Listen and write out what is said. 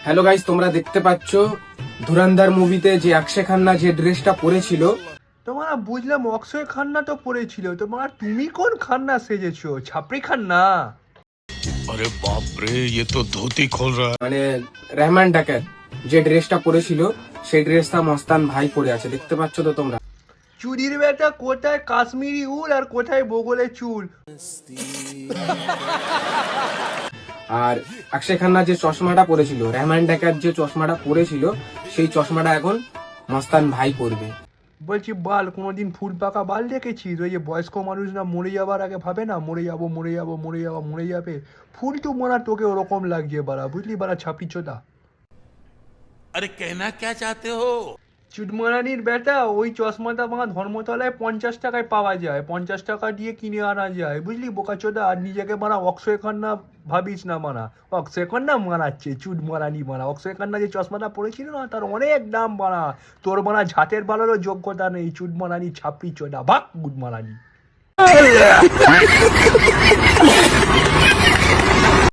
Hello guys, তোমরা দেখতে পাচ্ছ ধুরন্ধর মুভিতে যে অক্ষয় খান্না যে ড্রেসটা পরেছিল, তোমরা বুঝলাম অক্ষয় খান্না তো পড়েছিল, তোমরা তুমি কোন খান্না সেজেছো? ছাপড়ি খান্না? अरे बाप रे ये तो धोती खोल रहा है। মানে রহমান ডাকাত যে ড্রেসটা পরেছিল সেই ড্রেসটা মস্তান ভাই পরে আছে, দেখতে পাচ্ছ তো তোমরা। চুরির বেটা কোথায় কাশ্মীরি উল আর কোথায় বগলে চুল? আর অক্ষয় খান্না যে চশমাটা পরেছিল, রহমান ডাকাত যে চশমাটা পরেছিল, সেই চশমাটা এখন মস্তান ভাই পরবে। বলছি বাল, কোনোদিন ফুল পাকা বাল দেখেছিস? ওই যে বয়স্ক মানুষ না মরে যাবার আগে ভাবে না, মরে যাবো মরে যাবো মরে যাবো মরে যাবে, ফুল তো মরা তোকে ওরকম লাগছে বাড়া, বুঝলি বাড়া ছাপি চোদা। अरे कहना क्या चाहते हो? চুটমারানির বেটা, ওই চশমাটা আমার ধর্মতলায় 50 টাকায় পাওয়া যায়, 50 টাকা দিয়ে কিনে আনা যায়, বুঝলি বোকাচোদা। আর নিজেকে মারা অক্ষয় খান্না ভাবিস না, মারা অক্ষয় খান্না মারাচ্ছে চুটমারানি মারা। অক্ষয় খান্না যে চশমাটা পড়েছিল না, তার অনেক দাম মারা। তোর মারা ঝাঁটের বালারও যোগ্যতা নেই, চুটমারানি ছাপড়ি চোদা, ভাগ গুড মারানি।